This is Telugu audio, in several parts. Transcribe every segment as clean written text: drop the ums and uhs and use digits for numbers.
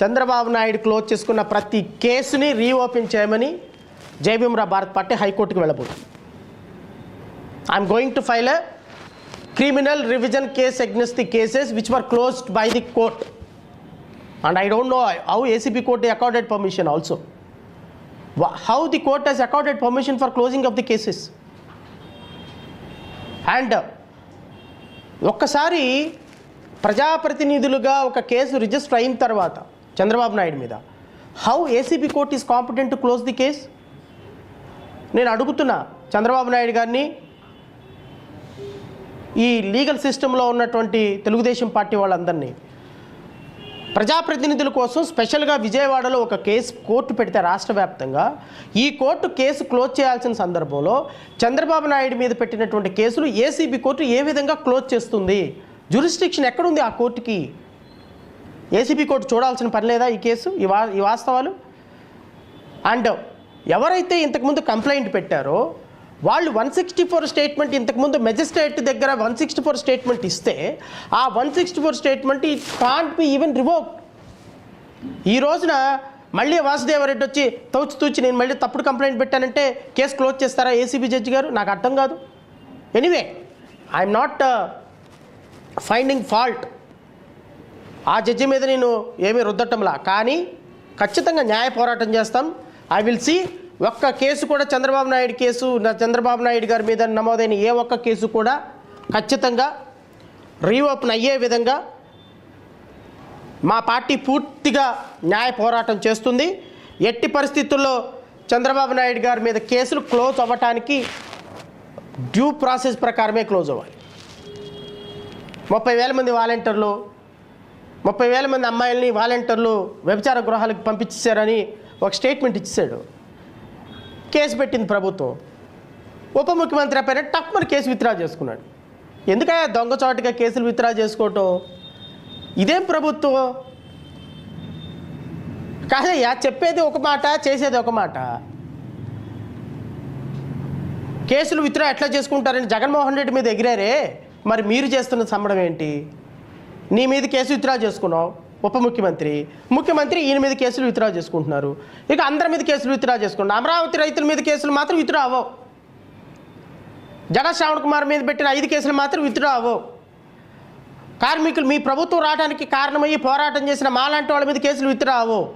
చంద్రబాబు నాయుడు క్లోజ్ చేసుకున్న ప్రతి కేసుని రీఓపెన్ చేయమని జై భీమ్రావ్ భారత్ పార్టీ హైకోర్టుకు వెళ్ళబోతుంది. I'm going to file a criminal revision case against the cases which were closed by the court, and I don't know how ACP court accorded permission also. How the court has accorded permission for closing of the cases. And ఒక్కసారి ప్రజాప్రతినిధులుగా ఒక కేసు రిజిస్టర్ అయిన తర్వాత చంద్రబాబు నాయుడు మీద how ACP court is competent to close the case? నేను అడుగుతున్నా చంద్రబాబు నాయుడు గారిని, ఈ లీగల్ సిస్టంలో ఉన్నటువంటి తెలుగుదేశం పార్టీ వాళ్ళందరినీ, ప్రజాప్రతినిధుల కోసం స్పెషల్గా విజయవాడలో ఒక కేసు కోర్టు పెడితే రాష్ట్ర వ్యాప్తంగా ఈ కోర్టు కేసు క్లోజ్ చేయాల్సిన సందర్భంలో చంద్రబాబు నాయుడు మీద పెట్టినటువంటి కేసులు ఏసీబీ కోర్టు ఏ విధంగా క్లోజ్ చేస్తుంది? జ్యూరిస్డిక్షన్ ఎక్కడుంది ఆ కోర్టుకి? ఏసీబీ కోర్టు చూడాల్సిన పని లేదా ఈ కేసు, ఈ వాస్తవాలు? అండ్ ఎవరైతే ఇంతకుముందు కంప్లైంట్ పెట్టారో వాళ్ళు 164 స్టేట్మెంట్, ఇంతకుముందు మెజిస్ట్రేట్ దగ్గర 164 స్టేట్మెంట్ ఇస్తే ఆ 164 statement it can't be even revoked. ఈ రోజున మళ్ళీ వాసుదేవరెడ్డి వచ్చి తూచి నేను మళ్ళీ తప్పుడు కంప్లైంట్ పెట్టానంటే కేసు క్లోజ్ చేస్తారా ఏసీబీ జడ్జి గారు? నాకు అర్థం కాదు. Anyway, I'm not finding fault. ఆ జడ్జి మీద నేను ఏమీ రుద్దటంలా, కానీ ఖచ్చితంగా న్యాయ పోరాటం చేస్తాం. I will see. ఒక్క కేసు కూడా చంద్రబాబు నాయుడు గారి మీద నమోదైన ఏ ఒక్క కేసు కూడా ఖచ్చితంగా రీఓపెన్ అయ్యే విధంగా మా పార్టీ పూర్తిగా న్యాయ పోరాటం చేస్తుంది. ఎట్టి పరిస్థితుల్లో చంద్రబాబు నాయుడు గారి మీద కేసులు క్లోజ్ అవ్వటానికి డ్యూ ప్రాసెస్ ప్రకారమే క్లోజ్ అవ్వాలి. 30,000 మంది వాలంటీర్లు, 30,000 మంది అమ్మాయిల్ని వాలంటీర్లు వ్యభిచార గృహాలకు పంపించేశారని ఒక స్టేట్మెంట్ ఇచ్చాడు. కేసు పెట్టింది ప్రభుత్వం. ఉప ముఖ్యమంత్రి పైన టక్మని కేసు విత్డ్రా చేసుకున్నాడు. ఎందుకయ్యా దొంగచాటుగా కేసులు విత్డ్రా చేసుకోవటం? ఇదేం ప్రభుత్వం కాదయ్యా? చెప్పేది ఒక మాట, చేసేది ఒక మాట. కేసులు విత్డ్రా ఎట్లా చేసుకుంటారని జగన్మోహన్ రెడ్డి మీద ఎగిరారే, మరి మీరు చేస్తున్న సంబడం ఏంటి? నీ మీద కేసు విత్డ్రా చేసుకున్నావు ఉప ముఖ్యమంత్రి ఈయన మీద కేసులు విత్డ్రా చేసుకుంటున్నారు. ఇక అందరి మీద కేసులు విత్డ్రా చేసుకుంటున్నారు. అమరావతి రైతుల మీద కేసులు మాత్రం విత్డ్రా అవ్వవు. జగన్ శ్రావణ్ కుమార్ మీద పెట్టిన 5 కేసులు మాత్రం విత్డ్రా అవ్వవు. కార్మికులు మీ ప్రభుత్వం రావడానికి కారణమయ్యి పోరాటం చేసిన మాలాంటి వాళ్ళ మీద కేసులు విత్డ్రా అవ్వవు.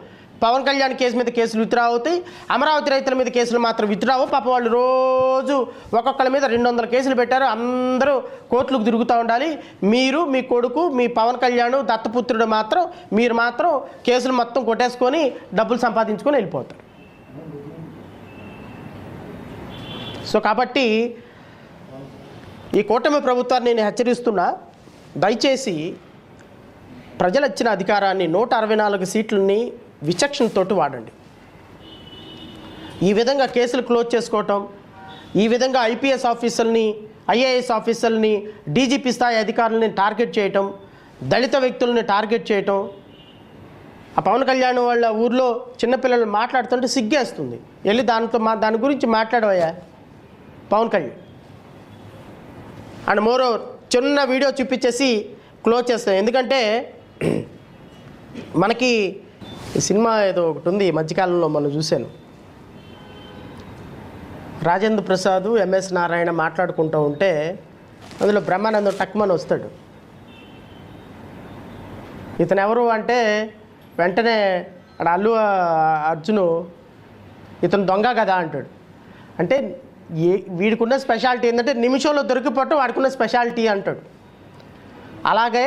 పవన్ కళ్యాణ్ కేసు మీద కేసులు విత్డ్రా అవుతాయి. అమరావతి రైతుల మీద కేసులు మాత్రం విత్డ్రా అవ్వవు. పాప వాళ్ళు రోజు ఒక్కొక్కరి మీద 200 కేసులు పెట్టారు. అందరూ కోర్టులకు తిరుగుతూ ఉండాలి. మీరు, మీ కొడుకు, మీ పవన్ కళ్యాణ్ దత్తపుత్రుడు మీరు మాత్రం కేసులు మొత్తం కొట్టేసుకొని డబ్బులు సంపాదించుకొని వెళ్ళిపోతారు. సో కాబట్టి ఈ కూటమి ప్రభుత్వాన్ని నేను హెచ్చరిస్తున్నా, దయచేసి ప్రజలు ఇచ్చిన అధికారాన్ని 164 సీట్లని విచక్షణతోటి వాడండి. ఈ విధంగా కేసులు క్లోజ్ చేసుకోవటం, ఈ విధంగా ఐపీఎస్ ఆఫీసర్ని, ఐఏఎస్ ఆఫీసర్ని, డీజీపీ స్థాయి అధికారులని టార్గెట్ చేయటం, దళిత వ్యక్తులని టార్గెట్ చేయటం. ఆ పవన్ కళ్యాణ్ వాళ్ళ ఊర్లో చిన్నపిల్లలు మాట్లాడుతుంటే సిగ్గేస్తుంది. వెళ్ళి దాని గురించి మాట్లాడవయ్యా పవన్ కళ్యాణ్. అండ్ మోరోవర్ చిన్న వీడియో చూపించేసి క్లోజ్ చేస్తాం. ఎందుకంటే మనకి ఈ సినిమా ఏదో ఒకటి ఉంది, ఈ మధ్యకాలంలో మనం చూశాను. రాజేంద్ర ప్రసాద్, ఎంఎస్ నారాయణ మాట్లాడుకుంటూ ఉంటే అందులో బ్రహ్మానందం టక్మన్ వస్తాడు. ఇతను ఎవరు అంటే వెంటనే అల్లు అర్జును ఇతను దొంగ కదా అంటాడు. అంటే వీడికున్న స్పెషాలిటీ ఏంటంటే నిమిషంలో దొరికిపోవటం వాడికున్న స్పెషాలిటీ అంటాడు. అలాగే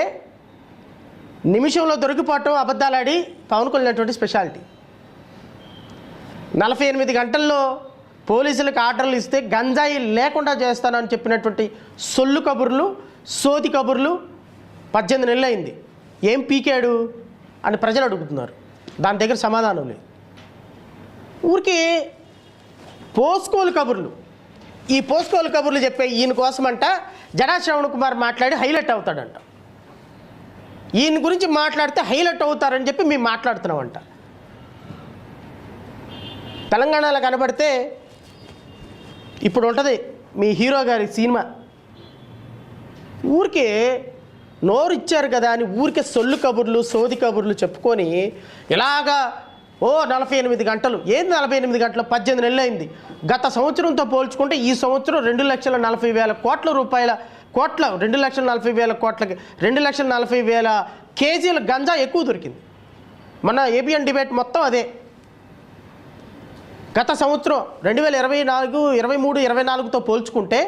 నిమిషంలో దొరికిపోవటం అబద్ధాలాడి పవన్ కళ్యాణ్ స్పెషాలిటీ. 48 గంటల్లో పోలీసులకు ఆర్డర్లు ఇస్తే గంజాయి లేకుండా చేస్తానని చెప్పినటువంటి సొల్లు కబుర్లు, సోది కబుర్లు 18 నెలలు అయింది. ఏం పీకాడు అని ప్రజలు అడుగుతున్నారు. దాని దగ్గర సమాధానం లేదు. ఊరికే పోస్కోలు కబుర్లు, ఈ పోస్కోలు కబుర్లు చెప్పే ఈయన కోసమంట జడా శ్రావణ్ కుమార్ మాట్లాడి హైలైట్ అవుతాడంట. ఈయన గురించి మాట్లాడితే హైలైట్ అవుతారని చెప్పి మేము మాట్లాడుతున్నామంట. తెలంగాణలో కనబడితే ఇప్పుడు ఉంటుంది మీ హీరో గారి సినిమా. ఊరికే నోరు ఇచ్చారు కదా అని ఊరికే సొల్లు కబుర్లు సోది కబుర్లు చెప్పుకొని ఇలాగా 48 గంటలు ఏంది 48 గంటలు 18 నెలలు అయింది. గత సంవత్సరంతో పోల్చుకుంటే ఈ సంవత్సరం 2,40,000 కోట్ల రూపాయల 2,40,000 కోట్లకి 2,40,000 కేజీల గంజా ఎక్కువ దొరికింది. మన ఏబిఎన్ డిబేట్ మొత్తం అదే. గత సంవత్సరం 2024, 23, 24తో పోల్చుకుంటే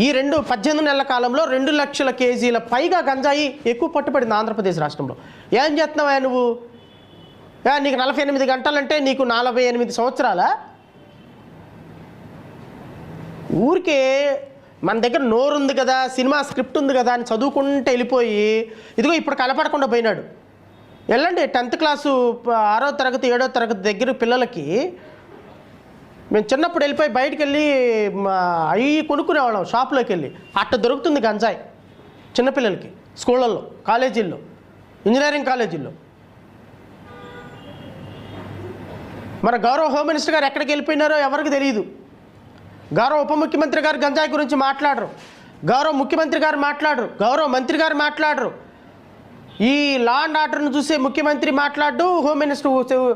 ఈ 18 నెలల కాలంలో 2 లక్షల కేజీల పైగా గంజాయి ఎక్కువ పట్టుబడింది ఆంధ్రప్రదేశ్ రాష్ట్రంలో. ఏం చేస్తున్నావా నువ్వు? నీకు 48 గంటలంటే నీకు 48 సంవత్సరాలా? ఊరికే మన దగ్గర నోరు ఉంది కదా, సినిమా స్క్రిప్ట్ ఉంది కదా అని చదువుకుంటే వెళ్ళిపోయి ఇదిగో ఇప్పుడు కనపడకుండా పోయినాడు. వెళ్ళండి 10th క్లాసు 6వ తరగతి 7వ తరగతి దగ్గర పిల్లలకి మేము చిన్నప్పుడు వెళ్ళిపోయి బయటికి వెళ్ళి అవి కొనుక్కునేవాళ్ళం షాప్లోకి వెళ్ళి. అట్ట దొరుకుతుంది గంజాయి చిన్నపిల్లలకి స్కూళ్ళల్లో, కాలేజీల్లో, ఇంజనీరింగ్ కాలేజీల్లో. మన గౌరవ హోమ్ మినిస్టర్ గారు ఎక్కడికి వెళ్ళిపోయినారో ఎవరికి తెలియదు. గౌరవ ఉప ముఖ్యమంత్రి గారు గంజాయి గురించి మాట్లాడరు, గౌరవ ముఖ్యమంత్రి గారు మాట్లాడరు, గౌరవ మంత్రి గారు మాట్లాడరు. ఈ లా అండ్ ఆర్డర్ను చూసే ముఖ్యమంత్రి మాట్లాడు, హోమ్ మినిస్టర్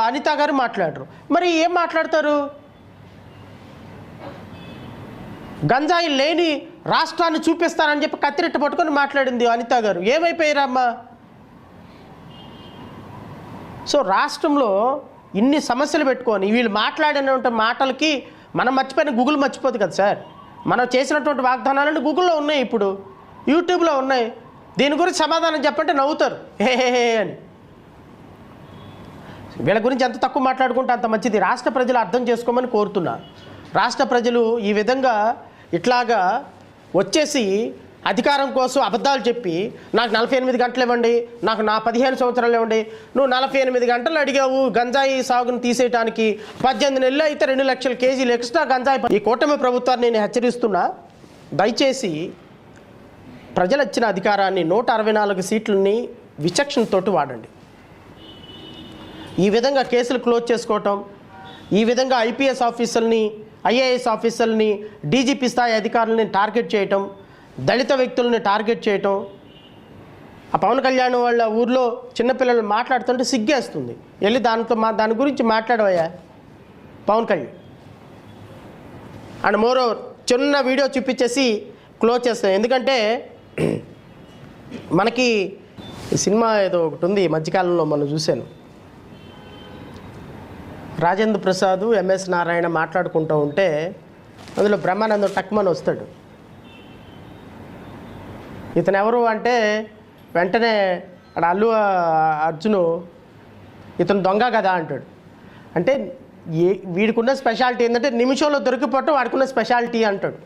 అనిత గారు మాట్లాడరు. మరి ఏం మాట్లాడతారు? గంజాయి లేని రాష్ట్రాన్ని చూపిస్తానని చెప్పి కత్తిరెట్ట పట్టుకొని మాట్లాడింది అనిత గారు. ఏమైపోయారమ్మా? సో రాష్ట్రంలో ఇన్ని సమస్యలు పెట్టుకొని వీళ్ళు మాట్లాడినటువంటి మాటలకి మనం మర్చిపోయిన గూగుల్ మర్చిపోదు కదా సార్. మనం చేసినటువంటి వాగ్దానాలన్నీ గూగుల్లో ఉన్నాయి, ఇప్పుడు యూట్యూబ్లో ఉన్నాయి. దీని గురించి సమాధానం చెప్పంటే నవ్వుతారు హే అని. వీళ్ళ గురించి ఎంత తక్కువ మాట్లాడుకుంటే అంత మంచిది. రాష్ట్ర ప్రజలు అర్థం చేసుకోమని కోరుతున్నా. రాష్ట్ర ప్రజలు ఈ విధంగా ఇట్లాగా వచ్చేసి అధికారం కోసం అబద్ధాలు చెప్పి నాకు 48 గంటలు ఇవ్వండి, నాకు 15 సంవత్సరాలు ఇవ్వండి, నువ్వు 48 గంటలు అడిగావు గంజాయి సాగును తీసేయడానికి, 18 నెలలు అయితే 2 లక్షల కేజీలు ఎక్స్ట్రా గంజాయి. ఈ కూటమి ప్రభుత్వాన్ని నేను హెచ్చరిస్తున్నా, దయచేసి ప్రజలు ఇచ్చిన అధికారాన్ని 164 సీట్లని విచక్షణతోటి వాడండి. ఈ విధంగా కేసులు క్లోజ్ చేసుకోవటం, ఈ విధంగా ఐపీఎస్ ఆఫీసర్ని, ఐఏఎస్ ఆఫీసర్ని, డీజీపీ స్థాయి అధికారులని టార్గెట్ చేయటం, దళిత వ్యక్తులని టార్గెట్ చేయటం. ఆ పవన్ కళ్యాణ్ వాళ్ళ ఊర్లో చిన్నపిల్లలు మాట్లాడుతుంటే సిగ్గేస్తుంది. వెళ్ళి దాని గురించి మాట్లాడవయ్యా పవన్ కళ్యాణ్. అండ్ మోరోవర్ చిన్న వీడియో చూపించేసి క్లోజ్ చేస్తాం. ఎందుకంటే మనకి ఈ సినిమా ఏదో ఒకటి ఉంది ఈ మధ్యకాలంలో మనం చూశాను. రాజేంద్ర ప్రసాద్, ఎంఎస్ నారాయణ మాట్లాడుకుంటూ ఉంటే అందులో బ్రహ్మానందం టక్మన్ వస్తాడు. ఇతను ఎవరు అంటే వెంటనే అక్కడ అల్లు అర్జును ఇతను దొంగ కదా అంటాడు. అంటే వీడికున్న స్పెషాలిటీ ఏంటంటే నిమిషంలో దొరికిపోవటం వాడికున్న స్పెషాలిటీ అంటాడు.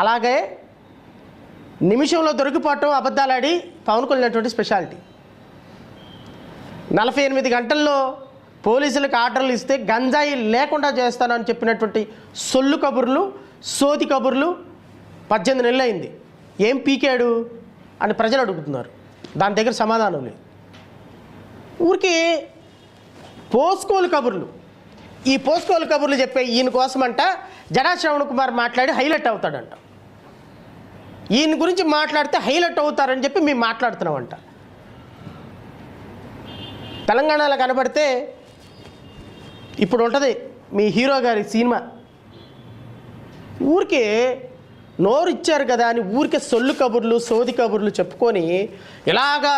అలాగే నిమిషంలో దొరికిపోవటం అబద్ధాలాడి పవన్ కళ్యాణ్ స్పెషాలిటీ. 48 గంటల్లో పోలీసులకు ఆర్డర్లు ఇస్తే గంజాయి లేకుండా చేస్తానని చెప్పినటువంటి సొల్లు కబుర్లు సోది కబుర్లు 18 నెలలు అయింది. ఏం పీకాడు అని ప్రజలు అడుగుతున్నారు. దాని దగ్గర సమాధానం లేదు. ఊరికి పోస్కోలు కబుర్లు, ఈ పోస్కోలు కబుర్లు చెప్పే ఈయన కోసమంట జడా శ్రవణ్ కుమార్ మాట్లాడి హైలైట్ అవుతాడంట. ఈయన గురించి మాట్లాడితే హైలైట్ అవుతారని చెప్పి మేము మాట్లాడుతున్నామంట. తెలంగాణలో కనబడితే ఇప్పుడు ఉంటుంది మీ హీరో గారి సినిమా. ఊరికే నోరు ఇచ్చారు కదా అని ఊరికే సొల్లు కబుర్లు సోది కబుర్లు చెప్పుకొని ఇలాగా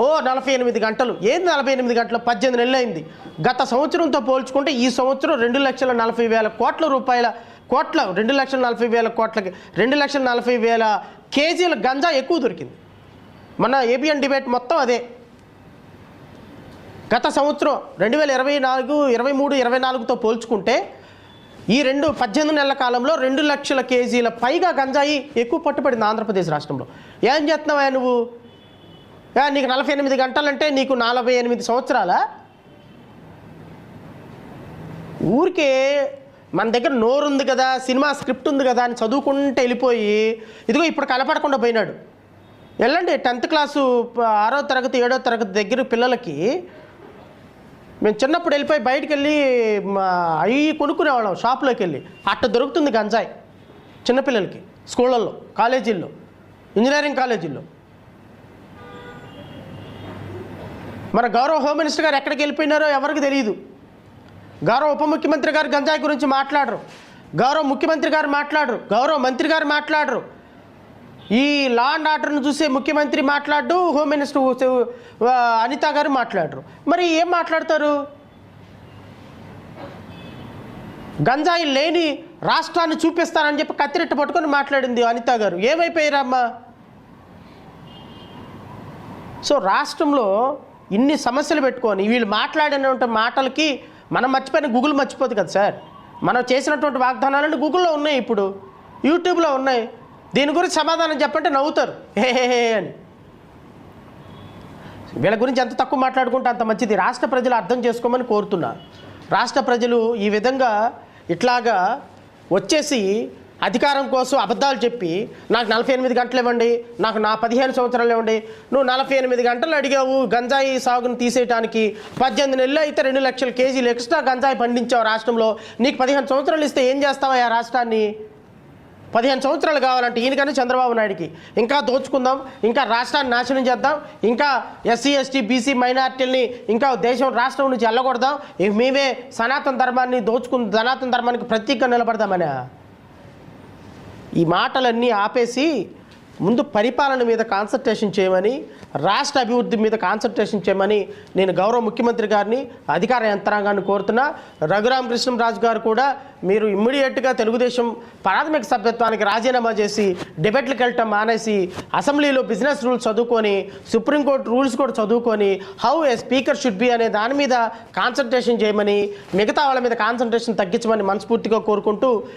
48 గంటలు ఏంది 48 గంటలు 18 నెలలు అయింది. గత సంవత్సరంతో పోల్చుకుంటే ఈ సంవత్సరం 2,40,000 కోట్ల రూపాయల 2,40,000 కోట్లకి 2,40,000 కేజీల గంజా ఎక్కువ దొరికింది. మన ఏబిఎన్ డిబేట్ మొత్తం అదే. గత సంవత్సరం 2024, 23, 24తో పోల్చుకుంటే ఈ 18 నెలల కాలంలో 2 లక్షల కేజీల పైగా గంజాయి ఎక్కువ పట్టుబడింది ఆంధ్రప్రదేశ్ రాష్ట్రంలో. ఏం చేస్తున్నావా నువ్వు? నీకు 48 గంటలంటే నీకు 48 సంవత్సరాలా? ఊరికే మన దగ్గర నోరు ఉంది కదా, సినిమా స్క్రిప్ట్ ఉంది కదా అని చదువుకుంటే వెళ్ళిపోయి ఇదిగో ఇప్పుడు కనపడకుండా పోయినాడు. వెళ్ళండి 10th క్లాసు 6వ తరగతి 7వ తరగతి దగ్గర పిల్లలకి మేము చిన్నప్పుడు వెళ్ళిపోయి బయటికి వెళ్ళి అవి కొనుక్కునేవాళ్ళం షాప్లోకి వెళ్ళి. అట్ట దొరుకుతుంది గంజాయి చిన్నపిల్లలకి స్కూళ్ళల్లో, కాలేజీల్లో, ఇంజనీరింగ్ కాలేజీల్లో. మన గౌరవ హోమ్ మినిస్టర్ గారు ఎక్కడికి వెళ్ళిపోయినారో ఎవరికి తెలియదు. గౌరవ ఉప ముఖ్యమంత్రి గారు గంజాయి గురించి మాట్లాడరు, గౌరవ ముఖ్యమంత్రి గారు మాట్లాడరు, గౌరవ మంత్రి గారు మాట్లాడరు. ఈ లా అండ్ ఆర్డర్ను చూసే ముఖ్యమంత్రి మాట్లాడు, హోమ్ మినిస్టర్ అనిత గారు మాట్లాడరు. మరి ఏం మాట్లాడతారు? గంజాయి లేని రాష్ట్రాన్ని చూపిస్తానని చెప్పి కత్తిరెట్ట పట్టుకొని మాట్లాడింది అనిత గారు. ఏమైపోయారమ్మా? సో రాష్ట్రంలో ఇన్ని సమస్యలు పెట్టుకొని వీళ్ళు మాట్లాడినటువంటి మాటలకి మనం మర్చిపోయిన గూగుల్ మర్చిపోదు కదా సార్. మనం చేసినటువంటి వాగ్దానాలన్నీ గూగుల్లో ఉన్నాయి, ఇప్పుడు యూట్యూబ్లో ఉన్నాయి. దీని గురించి సమాధానం చెప్పంటే నవ్వుతారు హే అని. వీళ్ళ గురించి ఎంత తక్కువ మాట్లాడుకుంటే అంత మంచిది. రాష్ట్ర ప్రజలు అర్థం చేసుకోమని కోరుతున్నా. రాష్ట్ర ప్రజలు ఈ విధంగా ఇట్లాగా వచ్చేసి అధికారం కోసం అబద్ధాలు చెప్పి నాకు 48 గంటలు ఇవ్వండి, నాకు 15 సంవత్సరాలు ఇవ్వండి. నువ్వు 48 గంటలు అడిగావు గంజాయి సాగును తీసేయడానికి. 18 నెలలు అయితే 2 లక్షల కేజీలు ఎక్స్ట్రా గంజాయి పండించావు రాష్ట్రంలో. నీకు 15 సంవత్సరాలు ఇస్తే ఏం చేస్తావా ఆ రాష్ట్రాన్ని? 15 సంవత్సరాలు కావాలంటే ఈయనకన్నా చంద్రబాబు నాయుడికి ఇంకా దోచుకుందాం, ఇంకా రాష్ట్రాన్ని నాశనం చేద్దాం, ఇంకా ఎస్సీ ఎస్టీ బీసీ మైనార్టీలని ఇంకా దేశం రాష్ట్రం నుంచి వెళ్ళకూడదాం, మేమే సనాతన ధర్మాన్ని సనాతన ధర్మానికి ప్రతీకగా నిలబడదామని. ఈ మాటలన్నీ ఆపేసి ముందు పరిపాలన మీద కాన్సన్ట్రేషన్ చేయమని, రాష్ట్ర అభివృద్ధి మీద కాన్సన్ట్రేషన్ చేయమని నేను గౌరవ ముఖ్యమంత్రి గారిని, అధికార యంత్రాంగాన్ని కోరుతున్నా. రఘురామకృష్ణరాజు గారు కూడా మీరు ఇమ్మీడియట్గా తెలుగుదేశం ప్రాథమిక సభ్యత్వానికి రాజీనామా చేసి డిబేట్లకు వెళ్ళటం మానేసి అసెంబ్లీలో బిజినెస్ రూల్స్ చదువుకొని, సుప్రీంకోర్టు రూల్స్ కూడా చదువుకొని how A speaker should be అనే దాని మీద కాన్సన్ట్రేషన్ చేయమని, మిగతా వాళ్ళ మీద కాన్సన్ట్రేషన్ తగ్గించమని మనస్ఫూర్తిగా కోరుకుంటూ